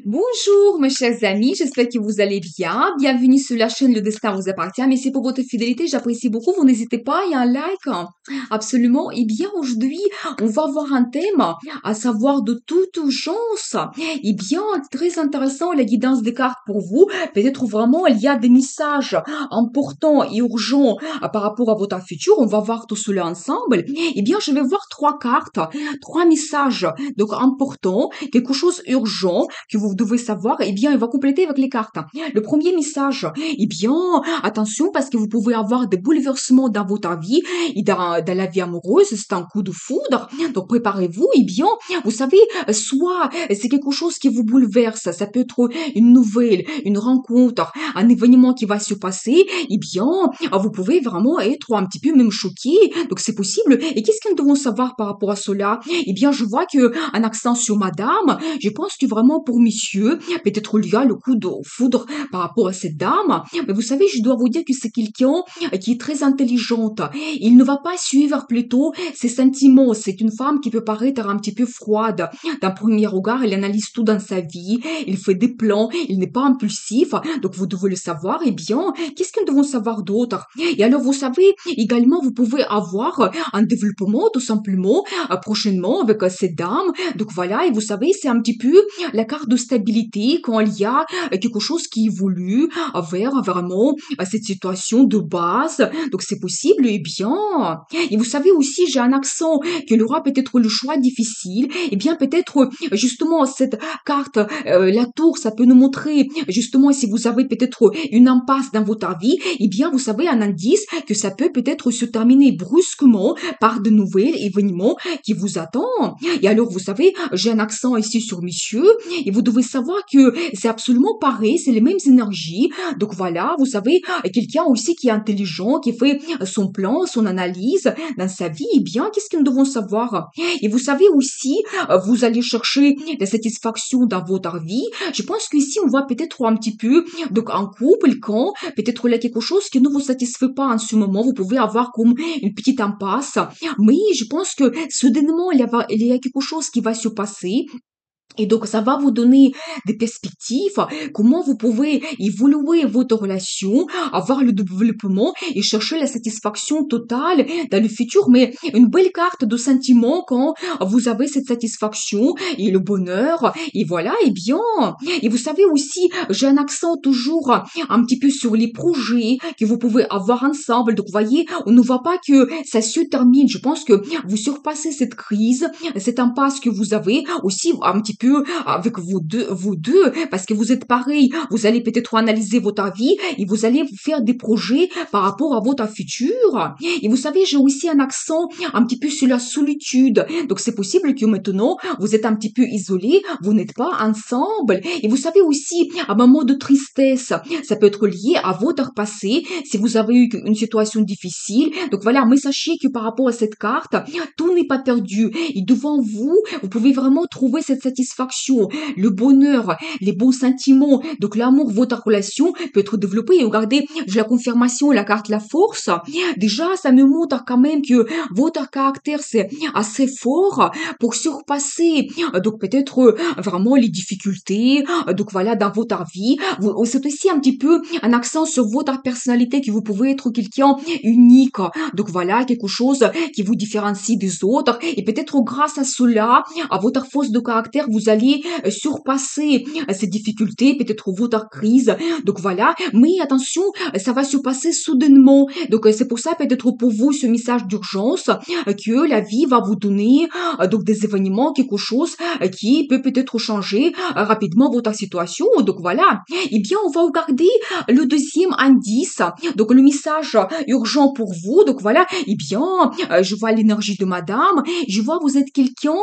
Bonjour mes chers amis, j'espère que vous allez bien. Bienvenue sur la chaîne Le Destin vous appartient. Merci pour votre fidélité, j'apprécie beaucoup. Vous n'hésitez pas, il y a un like. Absolument. Eh bien, aujourd'hui, on va voir un thème, à savoir de toute urgence. Eh bien, très intéressant, la guidance des cartes pour vous. Peut-être vraiment il y a des messages importants et urgents par rapport à votre futur. On va voir tout cela ensemble. Eh bien, je vais voir trois cartes, trois messages donc importants, quelque chose urgent que vous devez savoir, eh bien, il va compléter avec les cartes. Le premier message, eh bien, attention parce que vous pouvez avoir des bouleversements dans votre vie et dans la vie amoureuse, c'est un coup de foudre. Donc, préparez-vous, eh bien, vous savez, soit c'est quelque chose qui vous bouleverse, ça peut être une nouvelle, une rencontre, un événement qui va se passer, eh bien, vous pouvez vraiment être un petit peu même choqué. Donc, c'est possible. Et qu'est-ce que nous devons savoir par rapport à cela? Eh bien, je vois que un accent sur madame, je pense que vraiment pour monsieur, peut-être il y a le coup de foudre par rapport à cette dame. Mais vous savez, je dois vous dire que c'est quelqu'un qui est très intelligente. Il ne va pas suivre plutôt ses sentiments. C'est une femme qui peut paraître un petit peu froide. D'un premier regard, elle analyse tout dans sa vie. Il fait des plans. Il n'est pas impulsif. Donc, vous devez le savoir. Eh bien, qu'est-ce que nous devons savoir d'autre? Et alors, vous savez, également, vous pouvez avoir un développement, tout simplement, prochainement avec cette dame. Donc, voilà. Et vous savez, c'est un petit peu la carte de stabilité quand il y a quelque chose qui évolue vers vraiment cette situation de base. Donc, c'est possible, eh bien. Et vous savez aussi, j'ai un accent qu'il aura peut-être le choix difficile. Eh bien, peut-être, justement, cette carte, la tour, ça peut nous montrer, justement, si vous avez peut-être une impasse dans votre vie, eh bien, vous savez, un indice que ça peut peut-être se terminer brusquement par de nouveaux événements qui vous attendent. Et alors, vous savez, j'ai un accent ici sur monsieur, et vous devez savoir que c'est absolument pareil, c'est les mêmes énergies. Donc voilà, vous savez, quelqu'un aussi qui est intelligent, qui fait son plan, son analyse dans sa vie, eh bien, qu'est-ce que nous devons savoir? Et vous savez aussi, vous allez chercher la satisfaction dans votre vie. Je pense qu'ici, on voit peut-être un petit peu, donc un couple, quand peut-être il y a quelque chose qui ne vous satisfait pas en ce moment, vous pouvez avoir comme une petite impasse. Mais je pense que soudainement, il y a quelque chose qui va se passer et donc, ça va vous donner des perspectives, comment vous pouvez évoluer votre relation, avoir le développement et chercher la satisfaction totale dans le futur. Mais une belle carte de sentiment quand vous avez cette satisfaction et le bonheur. Et voilà, et bien. Et vous savez aussi, j'ai un accent toujours un petit peu sur les projets que vous pouvez avoir ensemble. Donc, vous voyez, on ne voit pas que ça se termine. Je pense que vous surpassez cette crise, cette impasse que vous avez aussi un petit peu avec vous deux, parce que vous êtes pareil. Vous allez peut-être analyser votre vie et vous allez faire des projets par rapport à votre futur. Et vous savez, j'ai aussi un accent un petit peu sur la solitude. Donc, c'est possible que maintenant, vous êtes un petit peu isolé, vous n'êtes pas ensemble. Et vous savez aussi, un moment de tristesse, ça peut être lié à votre passé, si vous avez eu une situation difficile. Donc, voilà, mais sachez que par rapport à cette carte, tout n'est pas perdu. Et devant vous, vous pouvez vraiment trouver cette satisfaction, le bonheur, les bons sentiments. Donc l'amour, votre relation peut être développée. Et regardez, j'ai la confirmation, la carte la force. Déjà, ça me montre quand même que votre caractère, c'est assez fort pour surpasser, donc peut-être vraiment les difficultés. Donc voilà, dans votre vie, c'est aussi un petit peu un accent sur votre personnalité, que vous pouvez être quelqu'un unique. Donc voilà, quelque chose qui vous différencie des autres. Et peut-être grâce à cela, à votre force de caractère, vous allez surpasser ces difficultés, peut-être votre crise. Donc voilà, mais attention, ça va se passer soudainement. Donc c'est pour ça peut-être pour vous ce message d'urgence que la vie va vous donner donc des événements, quelque chose qui peut peut-être changer rapidement votre situation. Donc voilà. Eh bien, on va regarder le deuxième indice. Donc le message urgent pour vous. Donc voilà. Eh bien, je vois l'énergie de madame. Je vois vous êtes quelqu'un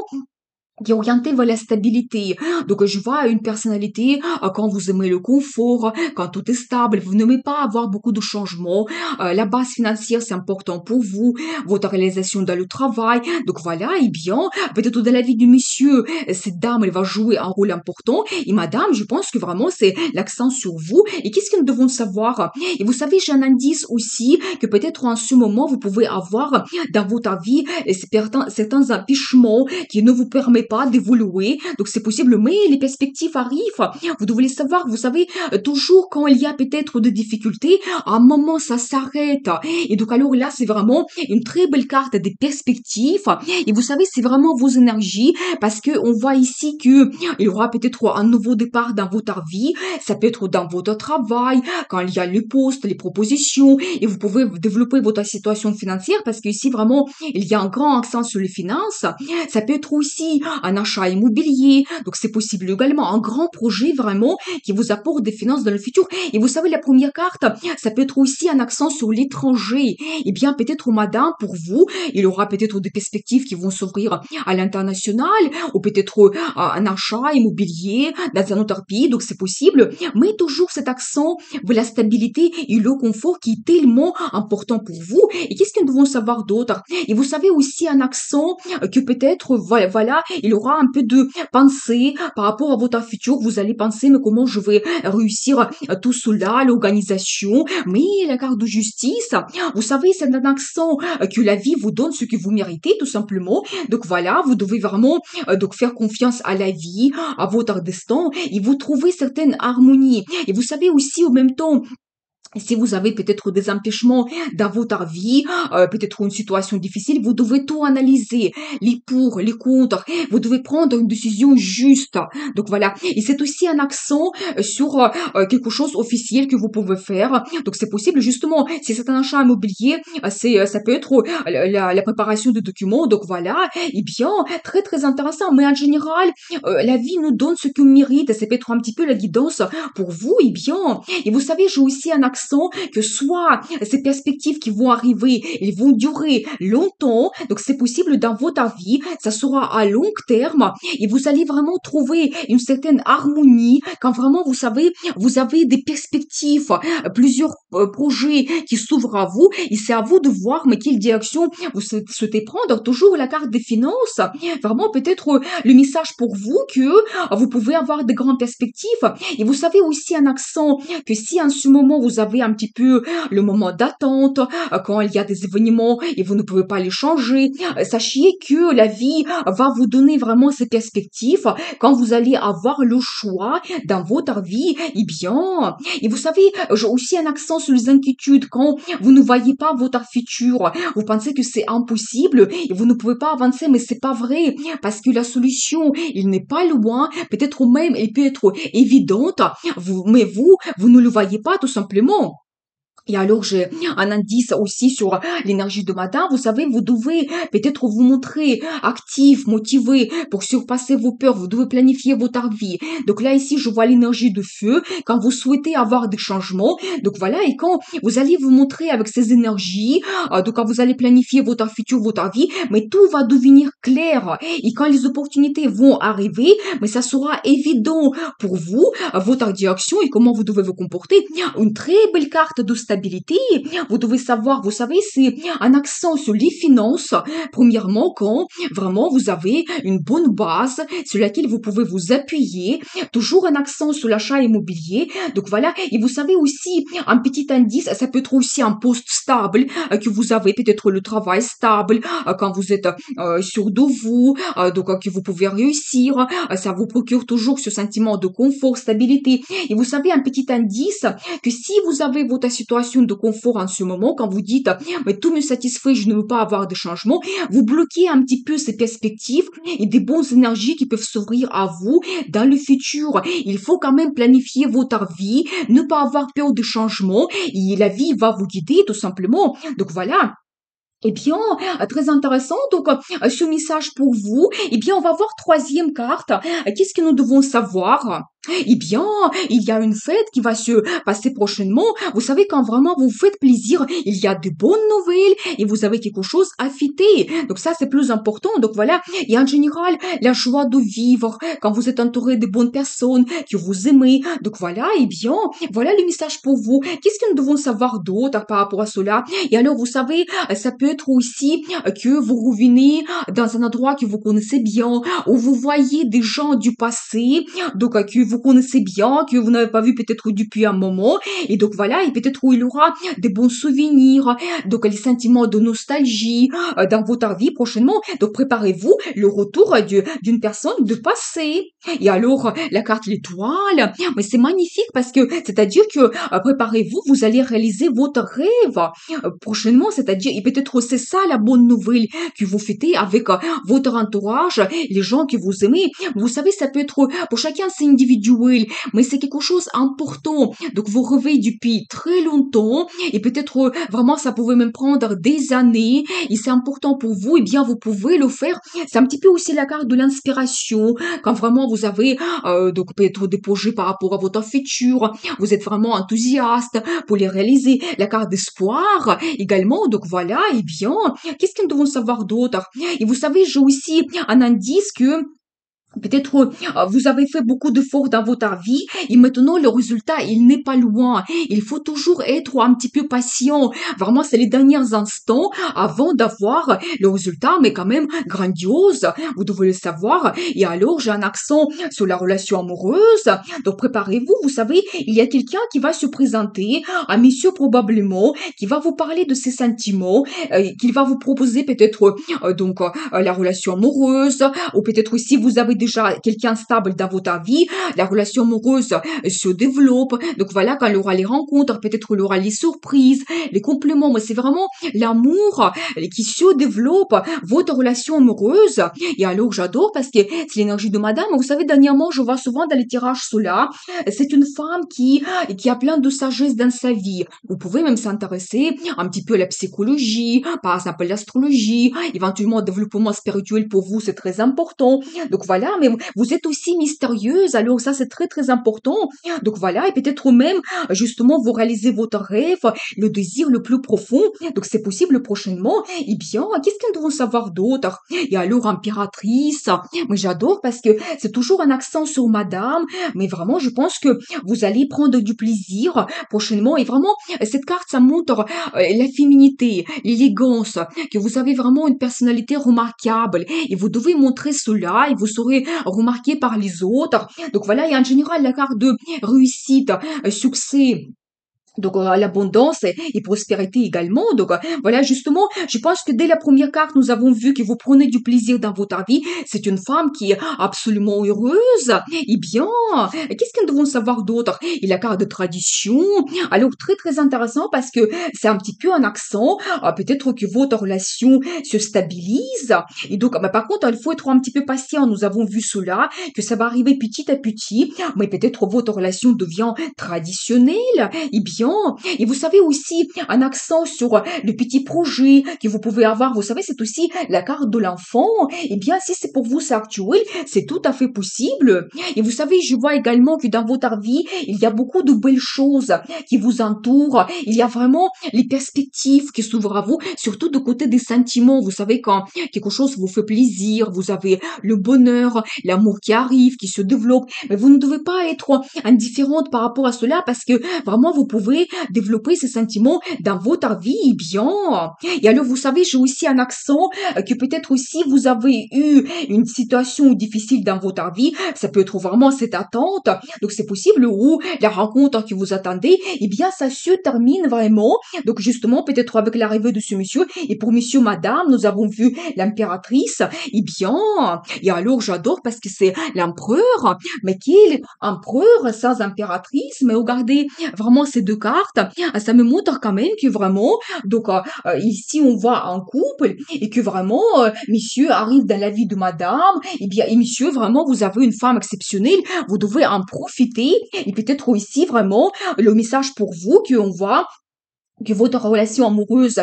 qui est orienté vers la stabilité. Donc, je vois une personnalité, quand vous aimez le confort, quand tout est stable, vous n'aimez pas avoir beaucoup de changements, la base financière, c'est important pour vous, votre réalisation dans le travail. Donc, voilà, et bien, peut-être dans la vie du monsieur, cette dame, elle va jouer un rôle important. Et madame, je pense que vraiment, c'est l'accent sur vous. Et qu'est-ce que nous devons savoir? Et vous savez, j'ai un indice aussi que peut-être en ce moment, vous pouvez avoir dans votre vie certains empêchements qui ne vous permettent pas d'évoluer. Donc c'est possible, mais les perspectives arrivent. Vous devez les savoir. Vous savez, toujours quand il y a peut-être des difficultés, à un moment ça s'arrête. Et donc alors là, c'est vraiment une très belle carte des perspectives. Et vous savez, c'est vraiment vos énergies parce que on voit ici que il y aura peut-être un nouveau départ dans votre vie. Ça peut être dans votre travail, quand il y a les postes, les propositions, et vous pouvez développer votre situation financière parce qu'ici vraiment il y a un grand accent sur les finances. Ça peut être aussi un achat immobilier, donc c'est possible également un grand projet vraiment qui vous apporte des finances dans le futur. Et vous savez, la première carte, ça peut être aussi un accent sur l'étranger. Eh bien, peut-être, madame, pour vous, il y aura peut-être des perspectives qui vont s'ouvrir à l'international, ou peut-être un achat immobilier dans un autre pays, donc c'est possible, mais toujours cet accent de la stabilité et le confort qui est tellement important pour vous. Et qu'est-ce que nous devons savoir d'autre? Et vous savez aussi un accent que peut-être, voilà, il y aura un peu de pensée par rapport à votre futur. Vous allez penser, mais comment je vais réussir tout cela, l'organisation, mais la carte de justice, vous savez, c'est un accent que la vie vous donne ce que vous méritez, tout simplement. Donc voilà, vous devez vraiment donc faire confiance à la vie, à votre destin, et vous trouvez certaines harmonies. Et vous savez aussi, au même temps, si vous avez peut-être des empêchements dans votre vie, peut-être une situation difficile, vous devez tout analyser, les pour, les contre. Vous devez prendre une décision juste. Donc voilà. Et c'est aussi un accent sur quelque chose officiel que vous pouvez faire. Donc c'est possible justement. Si c'est un achat immobilier, ça peut être la préparation de documents. Donc voilà. Eh bien, très très intéressant. Mais en général, la vie nous donne ce qu'on mérite. C'est peut-être un petit peu la guidance pour vous. Eh bien, et vous savez, j'ai aussi un accent que soit ces perspectives qui vont arriver, elles vont durer longtemps, donc c'est possible dans votre vie, ça sera à long terme, et vous allez vraiment trouver une certaine harmonie quand vraiment, vous savez, vous avez des perspectives, plusieurs projets qui s'ouvrent à vous, et c'est à vous de voir, mais quelle direction vous souhaitez prendre. Toujours la carte des finances, vraiment peut-être le message pour vous que vous pouvez avoir de grandes perspectives, et vous savez aussi un accent que si en ce moment vous avez un petit peu le moment d'attente, quand il y a des événements et vous ne pouvez pas les changer, sachez que la vie va vous donner vraiment ces perspectives quand vous allez avoir le choix dans votre vie. Eh bien, et vous savez, j'ai aussi un accent sur les inquiétudes quand vous ne voyez pas votre futur, vous pensez que c'est impossible et vous ne pouvez pas avancer, mais c'est pas vrai parce que la solution, il n'est pas loin, peut-être même elle peut être évidente, mais vous ne le voyez pas tout simplement. Et alors, j'ai un indice aussi sur l'énergie de matin. Vous savez, vous devez peut-être vous montrer actif, motivé pour surpasser vos peurs. Vous devez planifier votre vie. Donc là, ici, je vois l'énergie de feu quand vous souhaitez avoir des changements. Donc voilà, et quand vous allez vous montrer avec ces énergies, donc quand vous allez planifier votre futur, votre vie, mais tout va devenir clair. Et quand les opportunités vont arriver, mais ça sera évident pour vous, votre direction et comment vous devez vous comporter. Une très belle carte de stabilité. Vous devez savoir, vous savez, c'est un accent sur les finances. Premièrement, quand vraiment vous avez une bonne base sur laquelle vous pouvez vous appuyer. Toujours un accent sur l'achat immobilier. Donc voilà. Et vous savez aussi, un petit indice, ça peut être aussi un poste stable que vous avez, peut-être le travail stable quand vous êtes sûr de vous, donc que vous pouvez réussir. Ça vous procure toujours ce sentiment de confort, stabilité. Et vous savez, un petit indice, que si vous avez votre situation de confort en ce moment, quand vous dites, mais tout me satisfait, je ne veux pas avoir de changement, vous bloquez un petit peu ces perspectives et des bonnes énergies qui peuvent s'ouvrir à vous dans le futur. Il faut quand même planifier votre vie, ne pas avoir peur de changement et la vie va vous guider tout simplement. Donc voilà. Eh bien, très intéressant. Donc, ce message pour vous. Eh bien, on va voir troisième carte. Qu'est-ce que nous devons savoir? Eh bien, il y a une fête qui va se passer prochainement. Vous savez, quand vraiment vous faites plaisir, il y a de bonnes nouvelles et vous avez quelque chose à fêter. Donc ça, c'est plus important. Donc voilà. Et en général, la joie de vivre, quand vous êtes entouré de bonnes personnes que vous aimez. Donc voilà, eh bien, voilà le message pour vous. Qu'est-ce que nous devons savoir d'autre par rapport à cela? Et alors, vous savez, ça peut être aussi que vous revenez dans un endroit que vous connaissez bien, où vous voyez des gens du passé, donc que vous vous connaissez bien, que vous n'avez pas vu peut-être depuis un moment. Et donc voilà, et peut-être où il aura des bons souvenirs, donc les sentiments de nostalgie dans votre vie prochainement. Donc préparez-vous le retour d'une personne de passé. Et alors, la carte l'étoile, mais c'est magnifique parce que, c'est-à-dire que, préparez-vous, vous allez réaliser votre rêve prochainement, c'est-à-dire, et peut-être c'est ça la bonne nouvelle que vous fêtez avec votre entourage, les gens que vous aimez. Vous savez, ça peut être, pour chacun c'est individuel, mais c'est quelque chose important. Donc vous rêvez depuis très longtemps et peut-être vraiment ça pouvait même prendre des années et c'est important pour vous, et bien vous pouvez le faire. C'est un petit peu aussi la carte de l'inspiration quand vraiment vous avez donc peut-être des projets par rapport à votre futur, vous êtes vraiment enthousiaste pour les réaliser. La carte d'espoir également, donc voilà, et bien, qu'est-ce que nous devons savoir d'autre? Et vous savez, j'ai aussi un indice que peut-être vous avez fait beaucoup d'efforts dans votre vie et maintenant le résultat il n'est pas loin. Il faut toujours être un petit peu patient. Vraiment, c'est les derniers instants avant d'avoir le résultat, mais quand même grandiose. Vous devez le savoir. Et alors, j'ai un accent sur la relation amoureuse. Donc préparez-vous. Vous savez, il y a quelqu'un qui va se présenter, un monsieur probablement, qui va vous parler de ses sentiments, qu'il va vous proposer peut-être la relation amoureuse, ou peut-être aussi vous avez déjà quelqu'un stable dans votre vie, la relation amoureuse se développe. Donc voilà, quand il aura les rencontres, peut-être il aura les surprises, les compléments, mais c'est vraiment l'amour qui se développe, votre relation amoureuse. Et alors j'adore parce que c'est l'énergie de madame. Vous savez, dernièrement, je vois souvent dans les tirages solaires, c'est une femme qui a plein de sagesse dans sa vie. Vous pouvez même s'intéresser un petit peu à la psychologie, par exemple l'astrologie, éventuellement le développement spirituel pour vous, c'est très important. Donc voilà, mais vous êtes aussi mystérieuse, alors ça c'est très très important. Donc voilà, et peut-être même justement vous réalisez votre rêve, le désir le plus profond. Donc c'est possible prochainement. Eh bien, qu'est-ce que nous devons savoir d'autre? Et alors impératrice, mais j'adore parce que c'est toujours un accent sur madame, mais vraiment je pense que vous allez prendre du plaisir prochainement. Et vraiment, cette carte ça montre la féminité, l'élégance, que vous avez vraiment une personnalité remarquable et vous devez montrer cela et vous serez remarqué par les autres. Donc voilà, et en général, la carte de réussite, succès, donc l'abondance et prospérité également. Donc voilà, justement, je pense que dès la première carte, nous avons vu que vous prenez du plaisir dans votre vie. C'est une femme qui est absolument heureuse. Eh bien, qu'est-ce que nous devons savoir d'autre? Et la carte de tradition, alors très très intéressant parce que c'est un petit peu un accent. Peut-être que votre relation se stabilise. Et donc, par contre, il faut être un petit peu patient. Nous avons vu cela, que ça va arriver petit à petit. Mais peut-être votre relation devient traditionnelle. Eh bien, et vous savez aussi un accent sur le petit projet que vous pouvez avoir. Vous savez, c'est aussi la carte de l'enfant. Eh bien, si c'est pour vous, c'est actuel, c'est tout à fait possible. Et vous savez, je vois également que dans votre vie, il y a beaucoup de belles choses qui vous entourent. Il y a vraiment les perspectives qui s'ouvrent à vous, surtout de côté des sentiments. Vous savez, quand quelque chose vous fait plaisir, vous avez le bonheur, l'amour qui arrive, qui se développe. Mais vous ne devez pas être indifférente par rapport à cela parce que vraiment, vous pouvez développer ces sentiments dans votre vie, bien. Et alors, vous savez, j'ai aussi un accent que peut-être aussi vous avez eu une situation difficile dans votre vie. Ça peut être vraiment cette attente. Donc, c'est possible ou la rencontre que vous attendez, eh bien, ça se termine vraiment. Donc, justement, peut-être avec l'arrivée de ce monsieur. Et pour monsieur, madame, nous avons vu l'impératrice. Eh bien, et alors, j'adore parce que c'est l'empereur. Mais quel empereur sans impératrice? Mais regardez, vraiment ces deux cartes, ça me montre quand même que vraiment, donc ici on voit un couple et que vraiment monsieur arrive dans la vie de madame, et bien et monsieur vraiment vous avez une femme exceptionnelle, vous devez en profiter et peut-être aussi vraiment le message pour vous qu'on voit que votre relation amoureuse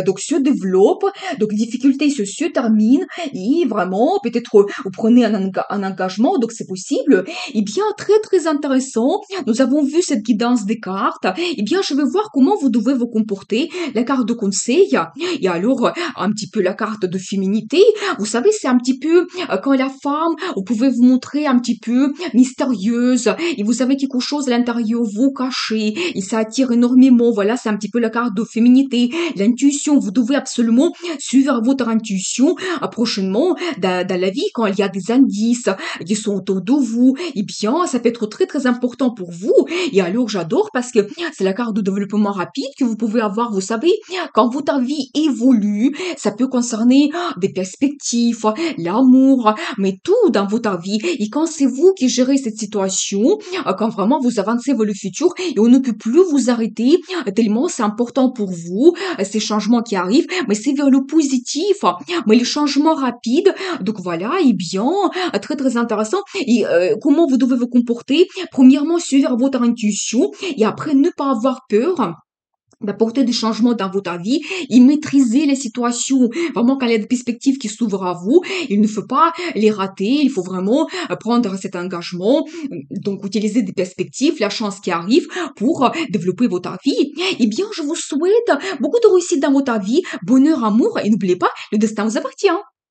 donc se développe, donc difficulté se termine et vraiment peut-être vous prenez un engagement, donc c'est possible. Et bien très très intéressant, nous avons vu cette guidance des cartes. Et bien je vais voir comment vous devez vous comporter, la carte de conseil et alors un petit peu la carte de féminité. Vous savez, c'est un petit peu quand la femme, vous pouvez vous montrer un petit peu mystérieuse et vous avez quelque chose à l'intérieur vous caché et ça attire énormément. Voilà, c'est un petit peu la carte de féminité, l'intuition. Vous devez absolument suivre votre intuition prochainement dans la vie quand il y a des indices qui sont autour de vous. Eh bien, ça peut être très très important pour vous. Et alors, j'adore parce que c'est la carte de développement rapide que vous pouvez avoir. Vous savez, quand votre vie évolue, ça peut concerner des perspectives, l'amour, mais tout dans votre vie. Et quand c'est vous qui gérez cette situation, quand vraiment vous avancez vers le futur et on ne peut plus vous arrêter, tellement c'est important pour vous, ces changements qui arrivent, mais c'est vers le positif, mais les changements rapides. Donc voilà, et bien, très très intéressant. Et comment vous devez vous comporter? Premièrement, suivre votre intuition et après ne pas avoir peur d'apporter des changements dans votre vie et maîtriser les situations. Vraiment, quand il y a des perspectives qui s'ouvrent à vous, il ne faut pas les rater. Il faut vraiment prendre cet engagement. Donc, utiliser des perspectives, la chance qui arrive pour développer votre vie. Eh bien, je vous souhaite beaucoup de réussite dans votre vie, bonheur, amour et n'oubliez pas, le destin vous appartient.